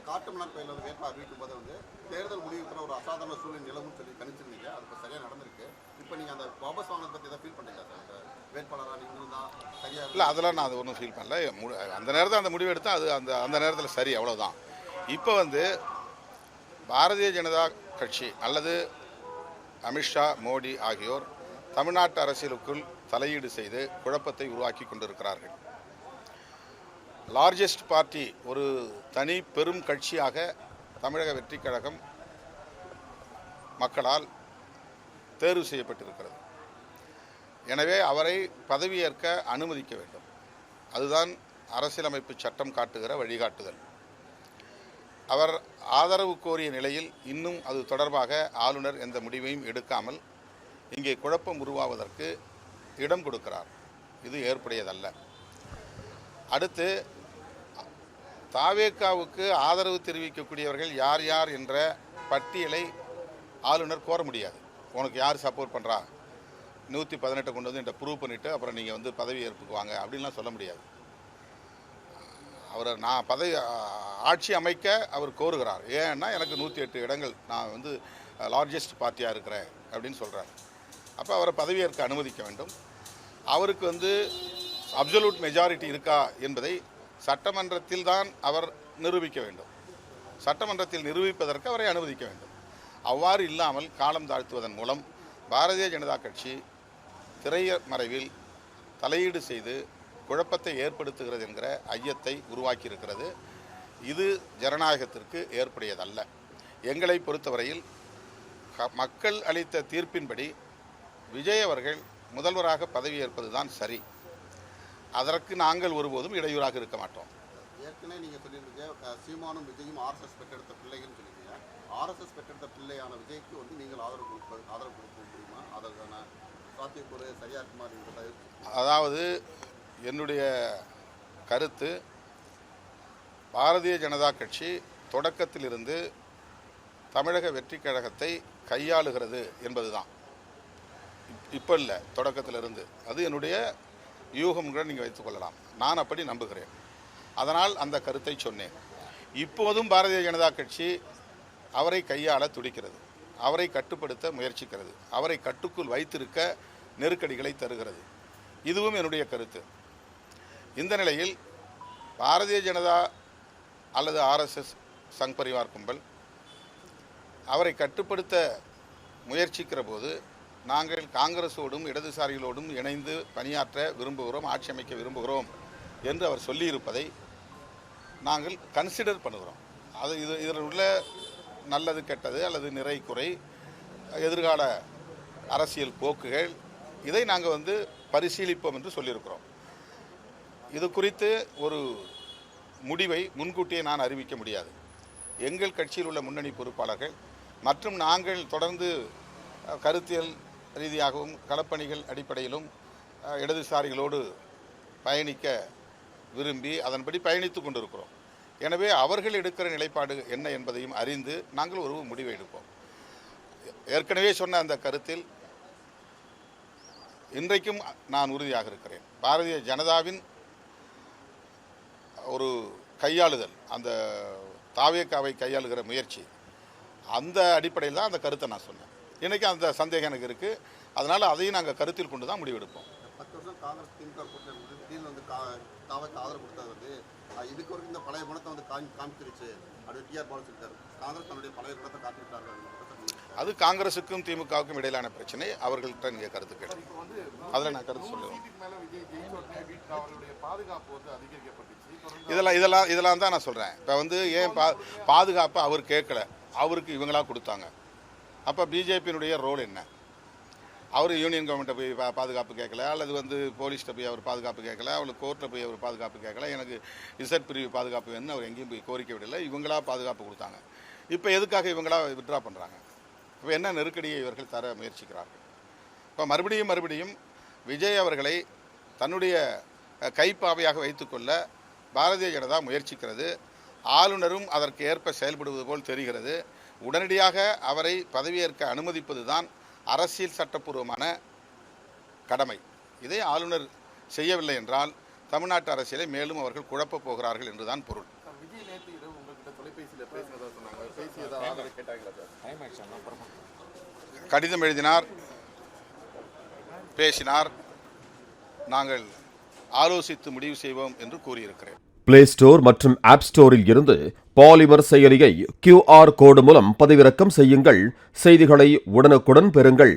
காட்டுமன்னார் கோயிலில் வந்து வேட்பாளர் அறிவிக்கும் போது வந்து தேர்தல் முடிவுக்கு ஒரு அசாதாரண சூழ்நிலை நிலவும் சொல்லி கணிச்சிருந்தீங்க. அது இப்போ சரியாக நடந்திருக்கு. இப்போ நீங்கள் அந்த வாபஸ் வாங்கினதை பற்றி எதாவது ஃபீல் பண்ணுறீங்களா சார்? அந்த வேட்பாளராக நீங்கள் தான் சரியாக இல்லை, அதெல்லாம் நான் அது ஒன்றும் ஃபீல் பண்ணல. அந்த நேரத்தில் அந்த முடிவு எடுத்தால் அது அந்த நேரத்தில் சரி, அவ்வளோதான். இப்போ வந்து பாரதிய ஜனதா கட்சி அல்லது அமித்ஷா, மோடி ஆகியோர் தமிழ்நாட்டு அரசியலுக்குள் தலையீடு செய்து குழப்பத்தை உருவாக்கி கொண்டிருக்கிறார்கள். லார்ஜஸ்ட் பார்ட்டி, ஒரு தனி பெரும் கட்சியாக தமிழக வெற்றிக் கழகம் மக்களால் தேர்வு செய்யப்பட்டிருக்கிறது. எனவே அவரை பதவியேற்க அனுமதிக்க வேண்டும். அதுதான் அரசியலமைப்பு சட்டம் காட்டுகிற வழிகாட்டுதல். அவர் ஆதரவு கோரிய நிலையில் இன்னும் அது தொடர்பாக ஆளுநர் எந்த முடிவையும் எடுக்காமல் இங்கே குழப்பம் உருவாவதற்கு இடம் கொடுக்கிறார். இது ஏற்புடையதல்ல. அடுத்து, தாவேகாவுக்கு ஆதரவு தெரிவிக்கக்கூடியவர்கள் யார் யார் என்ற பட்டியலை ஆளுநர் கோர முடியாது. உனக்கு யார் சப்போர்ட் பண்ணுறா, 118 கொண்டு வந்து என்கிட்ட ப்ரூவ் பண்ணிவிட்டு அப்புறம் நீங்கள் வந்து பதவி ஏற்புக்கு வாங்க அப்படின்லாம் சொல்ல முடியாது. அவரை நான் ஆட்சி அமைக்க அவர் கோருகிறார். ஏன்னா எனக்கு 108 இடங்கள், நான் வந்து லார்ஜஸ்ட் பார்ட்டியாக இருக்கிறேன் அப்படின்னு சொல்கிறார். அப்போ அவரை பதவியேற்க அனுமதிக்க வேண்டும். அவருக்கு வந்து அப்சல்யூட் மெஜாரிட்டி இருக்கா என்பதை சட்டமன்றத்தில் தான் அவர் நிரூபிக்க வேண்டும். சட்டமன்றத்தில் நிரூபிப்பதற்கு அவரை அனுமதிக்க வேண்டும். அவ்வாறு இல்லாமல் காலம் தாழ்த்துவதன் மூலம் பாரதிய ஜனதா கட்சி திரைமறைவில் தலையீடு செய்து குழப்பத்தை ஏற்படுத்துகிறது என்கிற ஐயத்தை உருவாக்கியிருக்கிறது. இது ஜனநாயகத்திற்கு ஏற்புடையதல்ல. எங்களை பொறுத்தவரையில் மக்கள் அளித்த தீர்ப்பின்படி விஜய் அவர்கள் முதல்வராக பதவியேற்பது தான் சரி. அதற்கு நாங்கள் ஒருபோதும் இடையூறாக இருக்க மாட்டோம். ஏற்கனவே நீங்கள் சொல்லியிருந்தீங்க, சீமானும் விஜயும் ஆர்எஸ்எஸ் பெற்றெடுத்த பிள்ளைகள்னு சொல்லியிருக்கீங்க. ஆர்எஸ்எஸ் பெற்றெடுத்த பிள்ளையான விஜய்க்கு வந்து நீங்கள் ஆதரவு கொடுக்க முடியுமா? அதற்கான சாத்தியக்கூறு சரியாக இருக்குமா? அதாவது என்னுடைய கருத்து, பாரதிய ஜனதா கட்சி தொடக்கத்திலிருந்து தமிழக வெற்றிக் கழகத்தை கையாளுகிறது என்பதுதான். இப்போ இல்லை, தொடக்கத்திலிருந்து. அது என்னுடைய யூகம் கூட நீங்கள் வைத்துக்கொள்ளலாம். நான் அப்படி நம்புகிறேன். அதனால் அந்த கருத்தை சொன்னேன். இப்போதும் பாரதிய ஜனதா கட்சி அவரை கையாள துடிக்கிறது, அவரை கட்டுப்படுத்த முயற்சிக்கிறது, அவரை கட்டுக்குள் வைத்திருக்க நெருக்கடிகளை தருகிறது. இதுவும் என்னுடைய கருத்து. இந்த நிலையில் பாரதிய ஜனதா அல்லது ஆர்எஸ்எஸ் சங் பரிவார் கும்பல் அவரை கட்டுப்படுத்த முயற்சிக்கிற போது நாங்கள் காங்கிரஸோடும் இடதுசாரிகளோடும் இணைந்து பணியாற்ற விரும்புகிறோம், ஆட்சி அமைக்க விரும்புகிறோம் என்று அவர் சொல்லியிருப்பதை நாங்கள் கன்சிடர் பண்ணுகிறோம். அது இதில் உள்ள நல்லது கெட்டது அல்லது நிறை குறை, எதிர்கால அரசியல் போக்குகள், இதை நாங்கள் வந்து பரிசீலிப்போம் என்று சொல்லியிருக்கிறோம். இது குறித்து ஒரு முடிவை முன்கூட்டியே நான் அறிவிக்க முடியாது. எங்கள் கட்சியில் உள்ள முன்னணி பொறுப்பாளர்கள் மற்றும் நாங்கள் தொடர்ந்து கருத்தியல் ரீதியாகவும் களப்பணிகள் அடிப்படையிலும் இடதுசாரிகளோடு பயணிக்க விரும்பி அதன்படி பயணித்து கொண்டிருக்கிறோம். எனவே அவர்கள் எடுக்கிற நிலைப்பாடு என்ன என்பதையும் அறிந்து நாங்கள் ஒரு முடிவை எடுப்போம். ஏற்கனவே சொன்ன அந்த கருத்தில் இன்றைக்கும் நான் உறுதியாக இருக்கிறேன். பாரதிய ஜனதாவின் ஒரு கையாளுதல், அந்த தாவேகாவை கையாளுகிற முயற்சி, அந்த அடிப்படையில் தான் அந்த கருத்தை நான் சொன்னேன். இன்றைக்கி அந்த சந்தேகம் எனக்கு இருக்குது. அதனால் அதையும் நாங்கள் கருத்தில் கொண்டு தான் முடிவெடுப்போம். 10 வருஷம் காங்கிரஸ் திமுக கூட்டணி திடீர்னு வந்து தாவேக்கு ஆதரவு கொடுத்தது வந்து இதுக்கு வரைக்கும் இந்த பழைய குணத்தை வந்து காமிச்சிருச்சு அப்படி டிஆர் பாலு சொல்லிட்டார். காங்கிரஸ் தன்னுடைய பழைய குணத்தை காட்டிவிட்டார்கள். அது காங்கிரஸுக்கும் திமுகவுக்கும் இடையிலான பிரச்சனை. அவர்கள்ட்ட நீங்கள் கருத்து கேட்டு அதில் நான் கருத்து சொல்லுவேன். இதெல்லாம் தான் நான் சொல்கிறேன். இப்போ வந்து ஏன் பாதுகாப்பு அவர் கேட்கல, அவருக்கு இவங்களா கொடுத்தாங்க. அப்போ பிஜேபியினுடைய ரோல் என்ன? அவர் யூனியன் கவர்மெண்ட்டை போய் பாதுகாப்பு கேட்கல, அல்லது வந்து போலீஸ்கிட்ட போய் அவர் பாதுகாப்பு கேட்கல, அவளுக்கு கோர்ட்டில் போய் அவர் பாதுகாப்பு கேட்கல, எனக்கு இசட் பிரிவு பாதுகாப்பு வேணும்னு அவர் எங்கேயும் போய் கோரிக்கை விடலை. இவங்களா பாதுகாப்பு கொடுத்தாங்க. இப்போ எதுக்காக இவங்களா வித்ட்ரா பண்ணுறாங்க? இப்போ என்ன நெருக்கடியை இவர்கள் தர முயற்சிக்கிறார்கள்? இப்போ மறுபடியும் விஜய் அவர்களை தன்னுடைய கைப்பாவையாக வைத்துக்கொள்ள பாரதிய ஜனதா முயற்சிக்கிறது. ஆளுநரும் அதற்கு ஏற்ப செயல்படுவது போல் தெரிகிறது. உடனடியாக அவரை பதவியேற்க அனுமதிப்பது தான் அரசியல் சட்டப்பூர்வமான கடமை. இதை ஆளுநர் செய்யவில்லை என்றால் தமிழ்நாட்டு அரசியலை மேலும் அவர்கள் குழப்பப் போகிறார்கள் என்றுதான் பொருள். விஜய் நேற்று இரவு உங்கள்கிட்ட தொலைபேசியில் கடிதம் எழுதினார், பேசினார். நாங்கள் ஆலோசித்து முடிவு செய்வோம் என்று கூறியிருக்கிறேன். பிளே ஸ்டோர் மற்றும் ஆப் ஸ்டோரில் இருந்து பாலிமர் செயலியை QR கோடு மூலம் பதிவிறக்கம் செய்யுங்கள். செய்திகளை உடனுக்குடன் பெறுங்கள்.